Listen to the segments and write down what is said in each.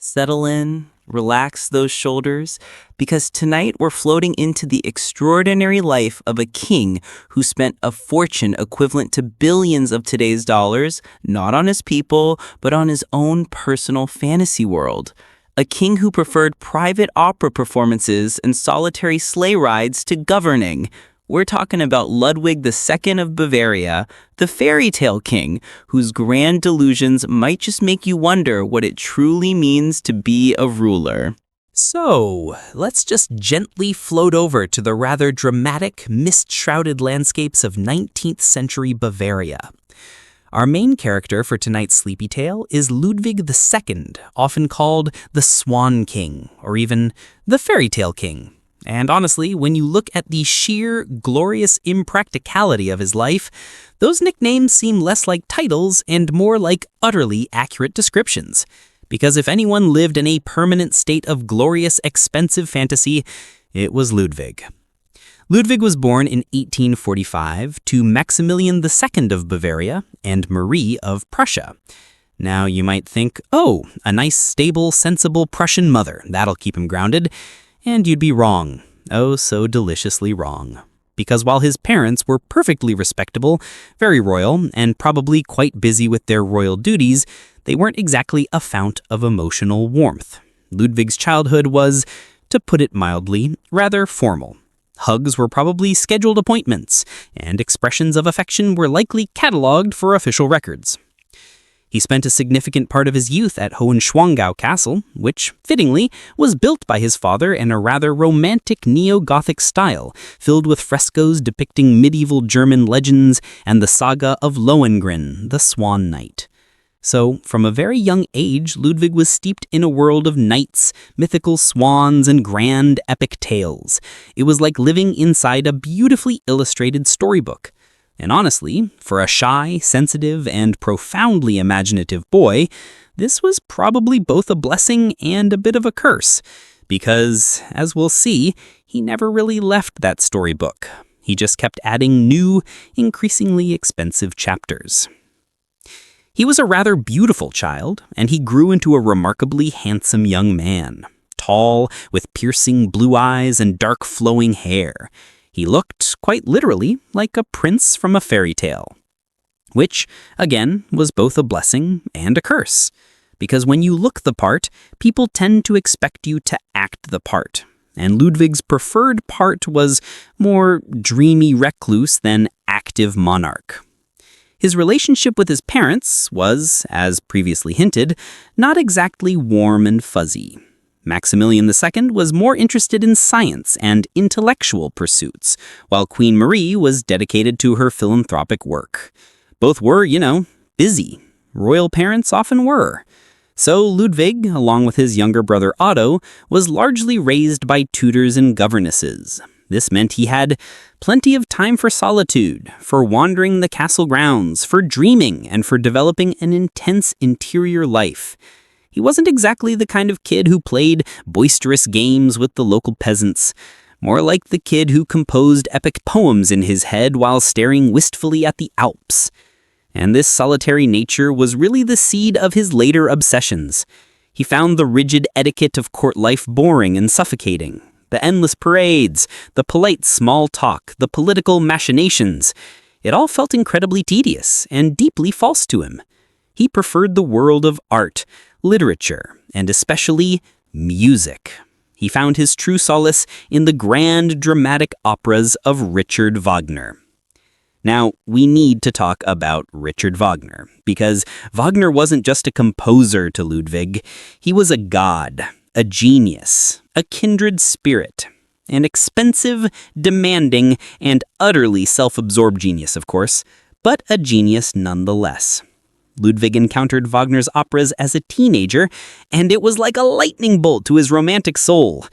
Settle in, relax those shoulders, because tonight we're floating into the extraordinary life of a king who spent a fortune equivalent to billions of today's dollars, not on his people, but on his own personal fantasy world. A king who preferred private opera performances and solitary sleigh rides to governing. We're talking about Ludwig II of Bavaria, the fairytale king, whose grand delusions might just make you wonder what it truly means to be a ruler. So, let's just gently float over to the rather dramatic, mist-shrouded landscapes of 19th century Bavaria. Our main character for tonight's sleepy tale is Ludwig II, often called the Swan King, or even the Fairytale King. And honestly, when you look at the sheer, glorious impracticality of his life, those nicknames seem less like titles and more like utterly accurate descriptions. Because if anyone lived in a permanent state of glorious, expensive fantasy, it was Ludwig. Ludwig was born in 1845 to Maximilian II of Bavaria and Marie of Prussia. Now you might think, oh, a nice, stable, sensible Prussian mother, that'll keep him grounded. And you'd be wrong. Oh, so deliciously wrong. Because while his parents were perfectly respectable, very royal, and probably quite busy with their royal duties, they weren't exactly a fount of emotional warmth. Ludwig's childhood was, to put it mildly, rather formal. Hugs were probably scheduled appointments, and expressions of affection were likely catalogued for official records. He spent a significant part of his youth at Hohenschwangau Castle, which, fittingly, was built by his father in a rather romantic neo-Gothic style, filled with frescoes depicting medieval German legends and the saga of Lohengrin, the Swan Knight. So, from a very young age, Ludwig was steeped in a world of knights, mythical swans, and grand epic tales. It was like living inside a beautifully illustrated storybook. And honestly, for a shy, sensitive, and profoundly imaginative boy, this was probably both a blessing and a bit of a curse. Because, as we'll see, he never really left that storybook. He just kept adding new, increasingly expensive chapters. He was a rather beautiful child, and he grew into a remarkably handsome young man. Tall, with piercing blue eyes and dark flowing hair. He looked, quite literally, like a prince from a fairy tale. Which, again, was both a blessing and a curse. Because when you look the part, people tend to expect you to act the part. And Ludwig's preferred part was more dreamy recluse than active monarch. His relationship with his parents was, as previously hinted, not exactly warm and fuzzy. Maximilian II was more interested in science and intellectual pursuits, while Queen Marie was dedicated to her philanthropic work. Both were, busy. Royal parents often were. So Ludwig, along with his younger brother Otto, was largely raised by tutors and governesses. This meant he had plenty of time for solitude, for wandering the castle grounds, for dreaming, and for developing an intense interior life. He wasn't exactly the kind of kid who played boisterous games with the local peasants, more like the kid who composed epic poems in his head while staring wistfully at the Alps. And this solitary nature was really the seed of his later obsessions. He found the rigid etiquette of court life boring and suffocating. The endless parades, the polite small talk, the political machinations. It all felt incredibly tedious and deeply false to him. He preferred the world of art, literature, and especially music. He found his true solace in the grand dramatic operas of Richard Wagner. Now, we need to talk about Richard Wagner, because Wagner wasn't just a composer to Ludwig. He was a god, a genius, a kindred spirit, an expensive, demanding, and utterly self-absorbed genius, of course, but a genius nonetheless. Ludwig encountered Wagner's operas as a teenager, and it was like a lightning bolt to his romantic soul.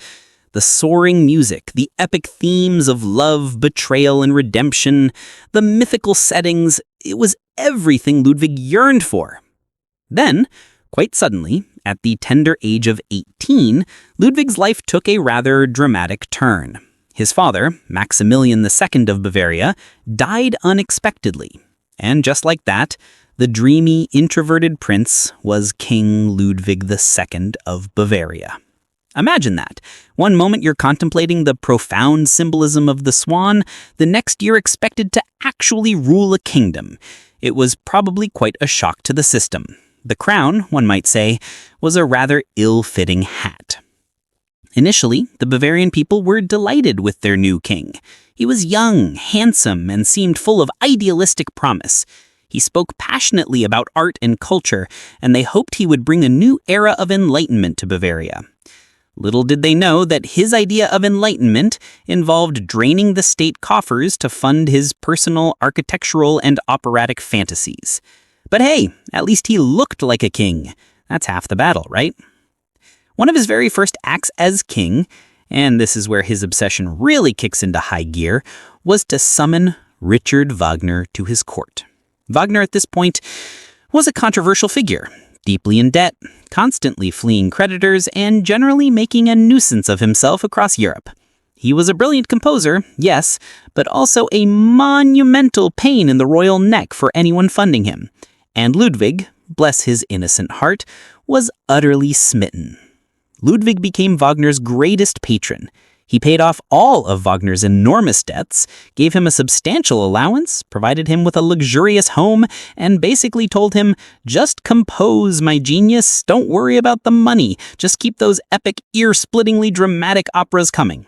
The soaring music, the epic themes of love, betrayal, and redemption, the mythical settings, it was everything Ludwig yearned for. Then, quite suddenly, at the tender age of 18, Ludwig's life took a rather dramatic turn. His father, Maximilian II of Bavaria, died unexpectedly. And just like that, The dreamy, introverted prince was King Ludwig II of Bavaria. Imagine that. One moment you're contemplating the profound symbolism of the swan, the next you're expected to actually rule a kingdom. It was probably quite a shock to the system. The crown, one might say, was a rather ill-fitting hat. Initially, the Bavarian people were delighted with their new king. He was young, handsome, and seemed full of idealistic promise. He spoke passionately about art and culture, and they hoped he would bring a new era of enlightenment to Bavaria. Little did they know that his idea of enlightenment involved draining the state coffers to fund his personal architectural and operatic fantasies. But hey, at least he looked like a king. That's half the battle, right? One of his very first acts as king, and this is where his obsession really kicks into high gear, was to summon Richard Wagner to his court. Wagner at this point was a controversial figure, deeply in debt, constantly fleeing creditors, and generally making a nuisance of himself across Europe. He was a brilliant composer, yes, but also a monumental pain in the royal neck for anyone funding him. And Ludwig, bless his innocent heart, was utterly smitten. Ludwig became Wagner's greatest patron. He paid off all of Wagner's enormous debts, gave him a substantial allowance, provided him with a luxurious home, and basically told him, "Just compose, my genius, don't worry about the money, just keep those epic, ear-splittingly dramatic operas coming."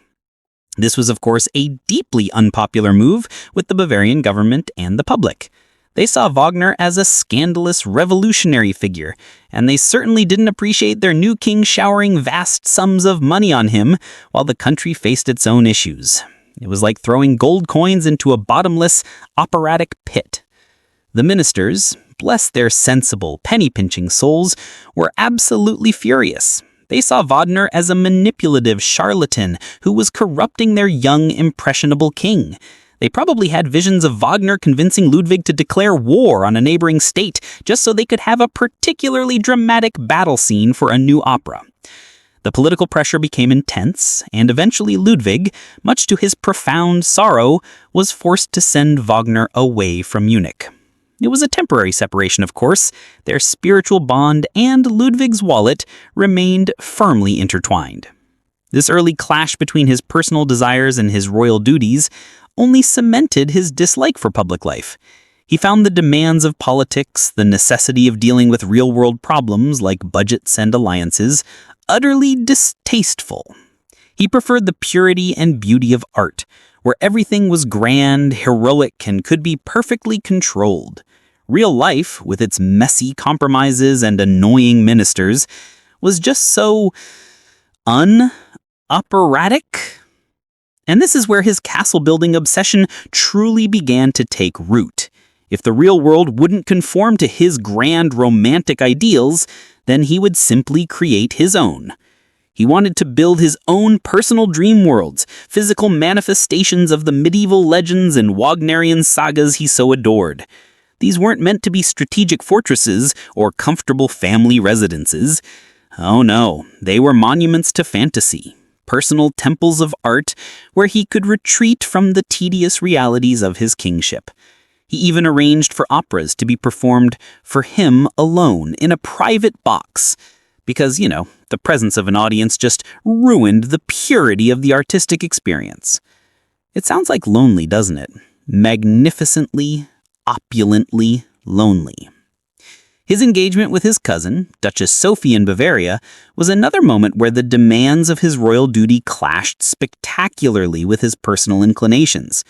This was, of course, a deeply unpopular move with the Bavarian government and the public. They saw Wagner as a scandalous revolutionary figure, and they certainly didn't appreciate their new king showering vast sums of money on him while the country faced its own issues. It was like throwing gold coins into a bottomless, operatic pit. The ministers, bless their sensible, penny-pinching souls, were absolutely furious. They saw Wagner as a manipulative charlatan who was corrupting their young, impressionable king. They probably had visions of Wagner convincing Ludwig to declare war on a neighboring state just so they could have a particularly dramatic battle scene for a new opera. The political pressure became intense, and eventually Ludwig, much to his profound sorrow, was forced to send Wagner away from Munich. It was a temporary separation, of course. Their spiritual bond and Ludwig's wallet remained firmly intertwined. This early clash between his personal desires and his royal duties only cemented his dislike for public life. He found the demands of politics, the necessity of dealing with real-world problems like budgets and alliances, utterly distasteful. He preferred the purity and beauty of art, where everything was grand, heroic, and could be perfectly controlled. Real life, with its messy compromises and annoying ministers, was just so operatic. And this is where his castle-building obsession truly began to take root. If the real world wouldn't conform to his grand romantic ideals, then he would simply create his own. He wanted to build his own personal dream worlds, physical manifestations of the medieval legends and Wagnerian sagas he so adored. These weren't meant to be strategic fortresses or comfortable family residences. Oh no, they were monuments to fantasy. Personal temples of art where he could retreat from the tedious realities of his kingship. He even arranged for operas to be performed for him alone in a private box, because, the presence of an audience just ruined the purity of the artistic experience. It sounds like lonely, doesn't it? Magnificently, opulently lonely. His engagement with his cousin, Duchess Sophie in Bavaria, was another moment where the demands of his royal duty clashed spectacularly with his personal inclinations.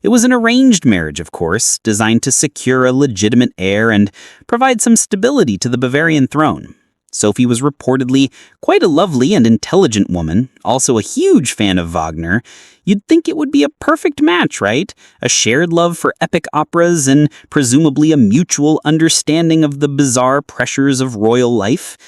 It was an arranged marriage, of course, designed to secure a legitimate heir and provide some stability to the Bavarian throne. Sophie was reportedly quite a lovely and intelligent woman, also a huge fan of Wagner. You'd think it would be a perfect match, right? A shared love for epic operas and presumably a mutual understanding of the bizarre pressures of royal life.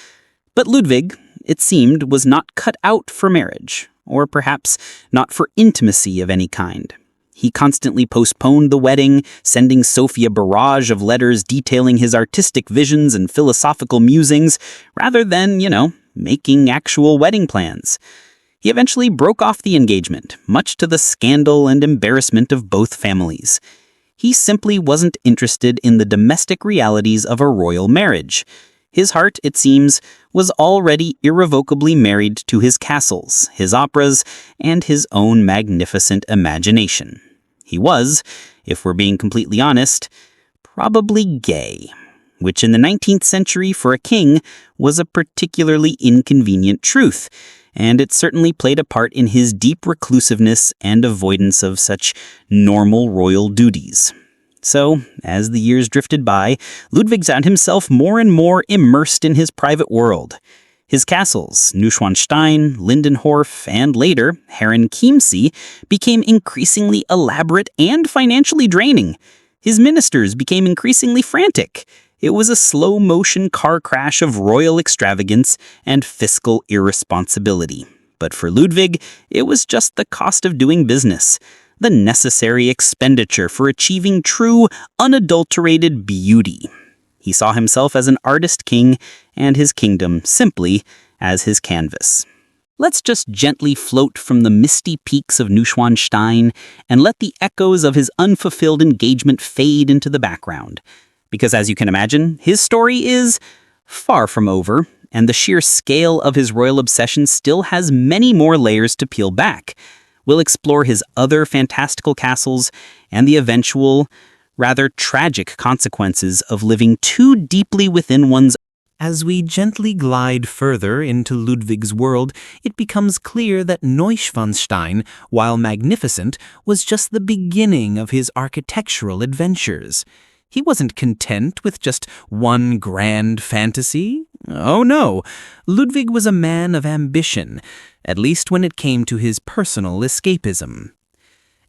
But Ludwig, it seemed, was not cut out for marriage, or perhaps not for intimacy of any kind. He constantly postponed the wedding, sending Sophie a barrage of letters detailing his artistic visions and philosophical musings, rather than, making actual wedding plans. He eventually broke off the engagement, much to the scandal and embarrassment of both families. He simply wasn't interested in the domestic realities of a royal marriage. His heart, it seems, was already irrevocably married to his castles, his operas, and his own magnificent imagination. He was, if we're being completely honest, probably gay, which in the 19th century for a king was a particularly inconvenient truth, and it certainly played a part in his deep reclusiveness and avoidance of such normal royal duties. So, as the years drifted by, Ludwig found himself more and more immersed in his private world. His castles, Neuschwanstein, Lindenhof, and later, Herrenchiemsee, became increasingly elaborate and financially draining. His ministers became increasingly frantic. It was a slow-motion car crash of royal extravagance and fiscal irresponsibility. But for Ludwig, it was just the cost of doing business, the necessary expenditure for achieving true, unadulterated beauty. He saw himself as an artist king and his kingdom simply as his canvas. Let's just gently float from the misty peaks of Neuschwanstein and let the echoes of his unfulfilled engagement fade into the background. Because as you can imagine, his story is far from over, and the sheer scale of his royal obsession still has many more layers to peel back. We'll explore his other fantastical castles and the eventual, rather tragic consequences of living too deeply within one's. As we gently glide further into Ludwig's world, it becomes clear that Neuschwanstein, while magnificent, was just the beginning of his architectural adventures. He wasn't content with just one grand fantasy. Oh no, Ludwig was a man of ambition, at least when it came to his personal escapism.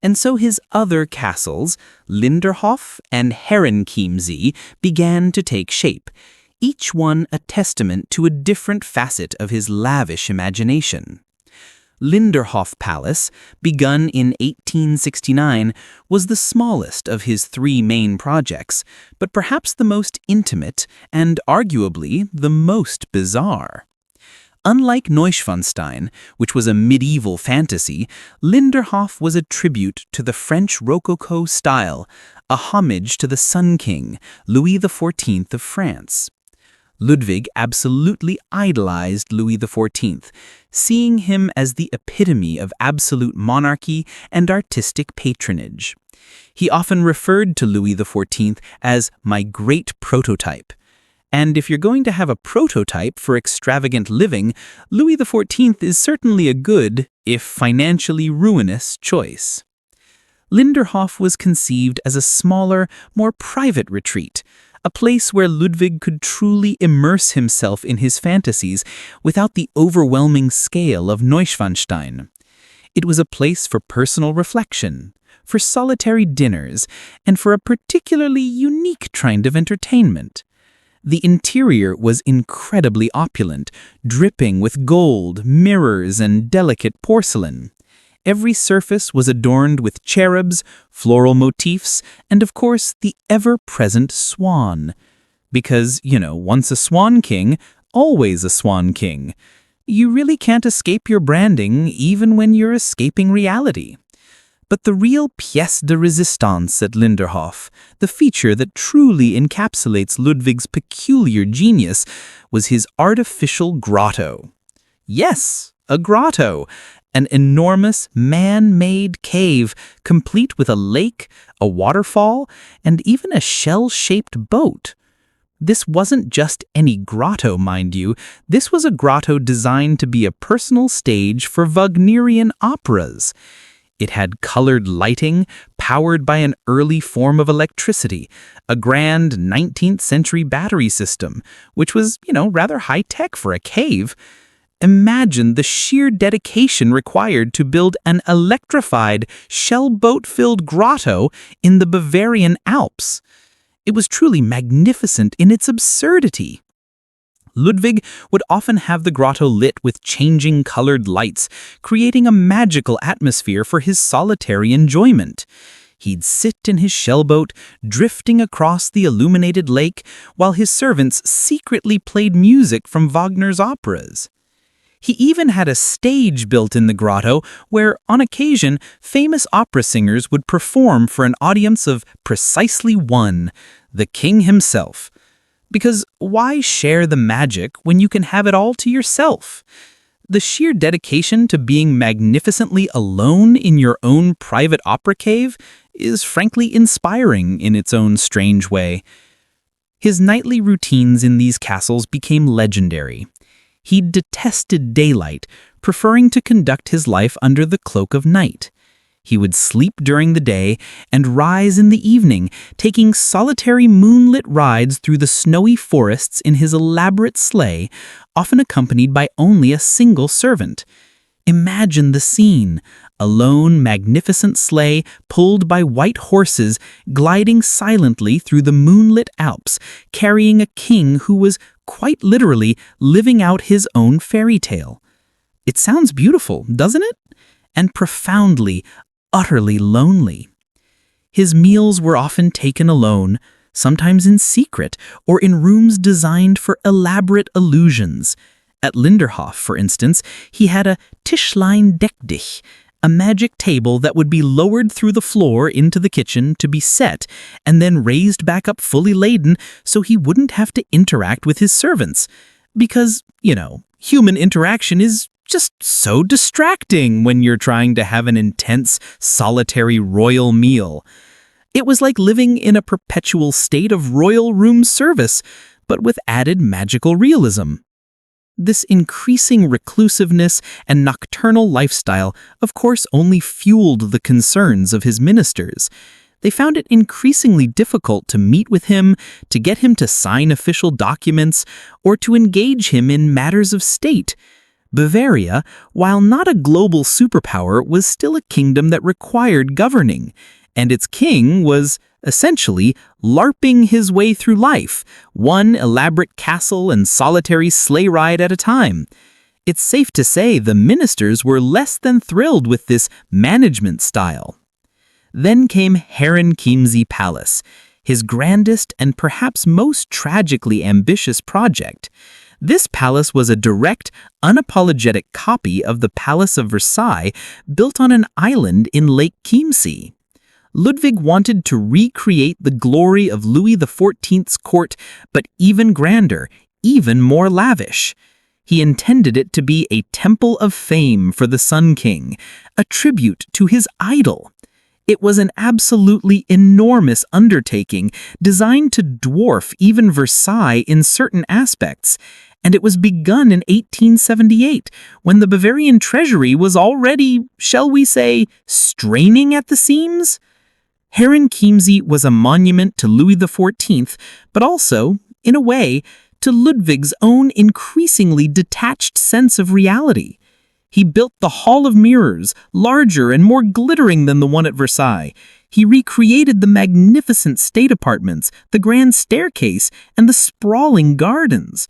And so his other castles, Linderhof and Herrenchiemsee, began to take shape, each one a testament to a different facet of his lavish imagination. Linderhof Palace, begun in 1869, was the smallest of his three main projects, but perhaps the most intimate and arguably the most bizarre. Unlike Neuschwanstein, which was a medieval fantasy, Linderhof was a tribute to the French Rococo style, a homage to the Sun King, Louis XIV of France. Ludwig absolutely idolized Louis XIV, seeing him as the epitome of absolute monarchy and artistic patronage. He often referred to Louis XIV as my great prototype. And if you're going to have a prototype for extravagant living, Louis XIV is certainly a good, if financially ruinous, choice. Linderhof was conceived as a smaller, more private retreat, a place where Ludwig could truly immerse himself in his fantasies without the overwhelming scale of Neuschwanstein. It was a place for personal reflection, for solitary dinners, and for a particularly unique kind of entertainment. The interior was incredibly opulent, dripping with gold, mirrors, and delicate porcelain. Every surface was adorned with cherubs, floral motifs, and of course the ever-present swan. Because, once a swan king, always a swan king. You really can't escape your branding even when you're escaping reality. But the real pièce de résistance at Linderhof, the feature that truly encapsulates Ludwig's peculiar genius, was his artificial grotto. Yes, a grotto. An enormous, man-made cave, complete with a lake, a waterfall, and even a shell-shaped boat. This wasn't just any grotto, mind you. This was a grotto designed to be a personal stage for Wagnerian operas. It had colored lighting, powered by an early form of electricity, a grand 19th century battery system, which was, rather high-tech for a cave. Imagine the sheer dedication required to build an electrified, shell-boat-filled grotto in the Bavarian Alps. It was truly magnificent in its absurdity. Ludwig would often have the grotto lit with changing colored lights, creating a magical atmosphere for his solitary enjoyment. He'd sit in his shellboat, drifting across the illuminated lake, while his servants secretly played music from Wagner's operas. He even had a stage built in the grotto where, on occasion, famous opera singers would perform for an audience of precisely one, the king himself. Because why share the magic when you can have it all to yourself? The sheer dedication to being magnificently alone in your own private opera cave is frankly inspiring in its own strange way. His nightly routines in these castles became legendary. He detested daylight, preferring to conduct his life under the cloak of night. He would sleep during the day and rise in the evening, taking solitary moonlit rides through the snowy forests in his elaborate sleigh, often accompanied by only a single servant. Imagine the scene: a lone, magnificent sleigh pulled by white horses, gliding silently through the moonlit Alps, carrying a king who was quite literally living out his own fairy tale. It sounds beautiful, doesn't it? And profoundly, utterly lonely. His meals were often taken alone, sometimes in secret or in rooms designed for elaborate illusions. At Linderhof, for instance, he had a Tischlein deck dich, a magic table that would be lowered through the floor into the kitchen to be set and then raised back up fully laden so he wouldn't have to interact with his servants. Because, human interaction is just so distracting when you're trying to have an intense, solitary royal meal. It was like living in a perpetual state of royal room service, but with added magical realism. This increasing reclusiveness and nocturnal lifestyle, of course, only fueled the concerns of his ministers. They found it increasingly difficult to meet with him, to get him to sign official documents, or to engage him in matters of state. Bavaria, while not a global superpower, was still a kingdom that required governing, and its king was essentially LARPing his way through life, one elaborate castle and solitary sleigh ride at a time. It's safe to say the ministers were less than thrilled with this management style. Then came Herren Chiemsee Palace, his grandest and perhaps most tragically ambitious project. This palace was a direct, unapologetic copy of the Palace of Versailles built on an island in Lake Chiemsee. Ludwig wanted to recreate the glory of Louis XIV's court, but even grander, even more lavish. He intended it to be a temple of fame for the Sun King, a tribute to his idol. It was an absolutely enormous undertaking designed to dwarf even Versailles in certain aspects, and it was begun in 1878 when the Bavarian treasury was already, shall we say, straining at the seams. Herren Chiemsee was a monument to Louis XIV, but also, in a way, to Ludwig's own increasingly detached sense of reality. He built the Hall of Mirrors, larger and more glittering than the one at Versailles. He recreated the magnificent state apartments, the grand staircase, and the sprawling gardens.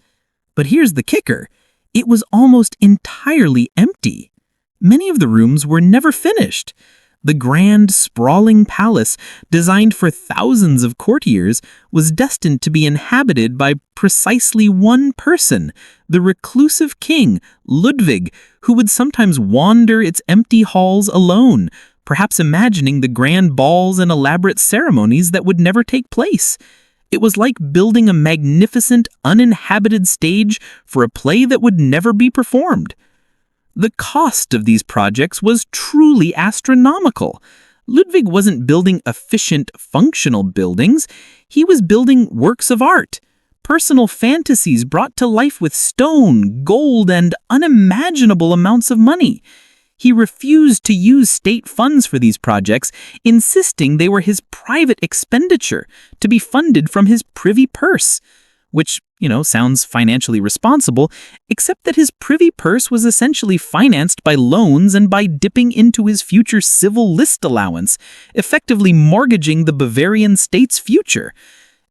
But here's the kicker: it was almost entirely empty. Many of the rooms were never finished. The grand, sprawling palace, designed for thousands of courtiers, was destined to be inhabited by precisely one person, the reclusive king, Ludwig, who would sometimes wander its empty halls alone, perhaps imagining the grand balls and elaborate ceremonies that would never take place. It was like building a magnificent, uninhabited stage for a play that would never be performed. The cost of these projects was truly astronomical. Ludwig wasn't building efficient, functional buildings. He was building works of art, personal fantasies brought to life with stone, gold, and unimaginable amounts of money. He refused to use state funds for these projects, insisting they were his private expenditure to be funded from his privy purse. Which, sounds financially responsible, except that his privy purse was essentially financed by loans and by dipping into his future civil list allowance, effectively mortgaging the Bavarian state's future.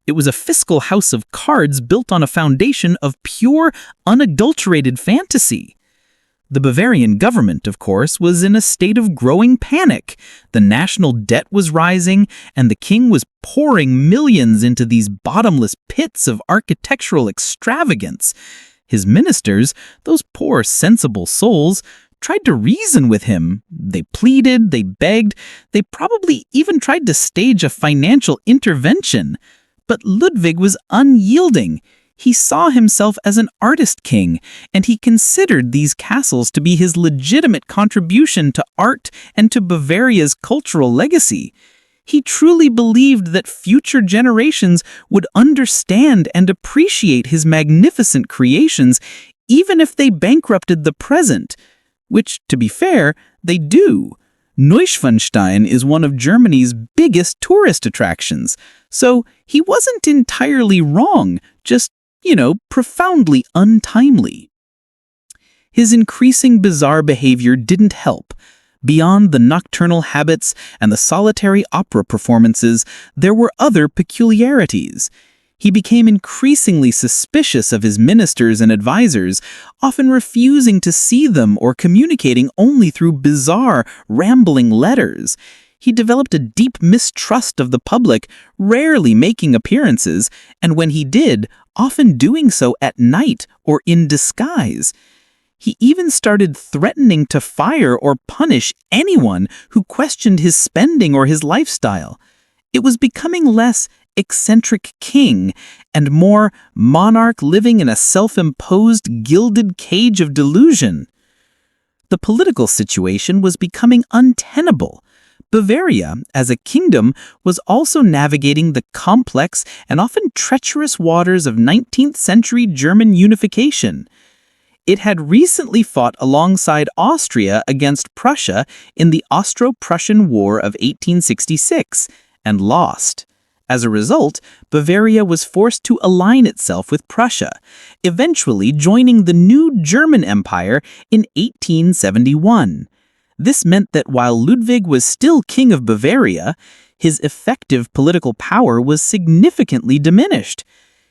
It was a fiscal house of cards built on a foundation of pure, unadulterated fantasy. The Bavarian government, of course, was in a state of growing panic. The national debt was rising, and the king was pouring millions into these bottomless pits of architectural extravagance. His ministers, those poor sensible souls, tried to reason with him. They pleaded, they begged, they probably even tried to stage a financial intervention. But Ludwig was unyielding. He saw himself as an artist king, and he considered these castles to be his legitimate contribution to art and to Bavaria's cultural legacy. He truly believed that future generations would understand and appreciate his magnificent creations, even if they bankrupted the present. Which, to be fair, they do. Neuschwanstein is one of Germany's biggest tourist attractions, so he wasn't entirely wrong, just, profoundly untimely. His increasing bizarre behavior didn't help. Beyond the nocturnal habits and the solitary opera performances, there were other peculiarities. He became increasingly suspicious of his ministers and advisors, often refusing to see them or communicating only through bizarre, rambling letters. He developed a deep mistrust of the public, rarely making appearances, and when he did, often doing so at night or in disguise. He even started threatening to fire or punish anyone who questioned his spending or his lifestyle. It was becoming less eccentric king and more monarch living in a self-imposed gilded cage of delusion. The political situation was becoming untenable. Bavaria, as a kingdom, was also navigating the complex and often treacherous waters of 19th century German unification. It had recently fought alongside Austria against Prussia in the Austro-Prussian War of 1866 and lost. As a result, Bavaria was forced to align itself with Prussia, eventually joining the new German Empire in 1871. This meant that while Ludwig was still king of Bavaria, his effective political power was significantly diminished.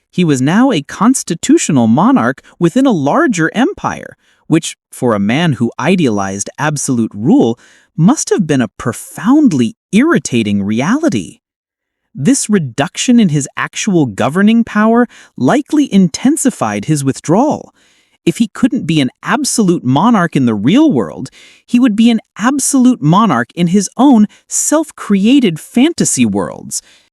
He was now a constitutional monarch within a larger empire, which, for a man who idealized absolute rule, must have been a profoundly irritating reality. This reduction in his actual governing power likely intensified his withdrawal. If he couldn't be an absolute monarch in the real world, he would be an absolute monarch in his own self-created fantasy worlds.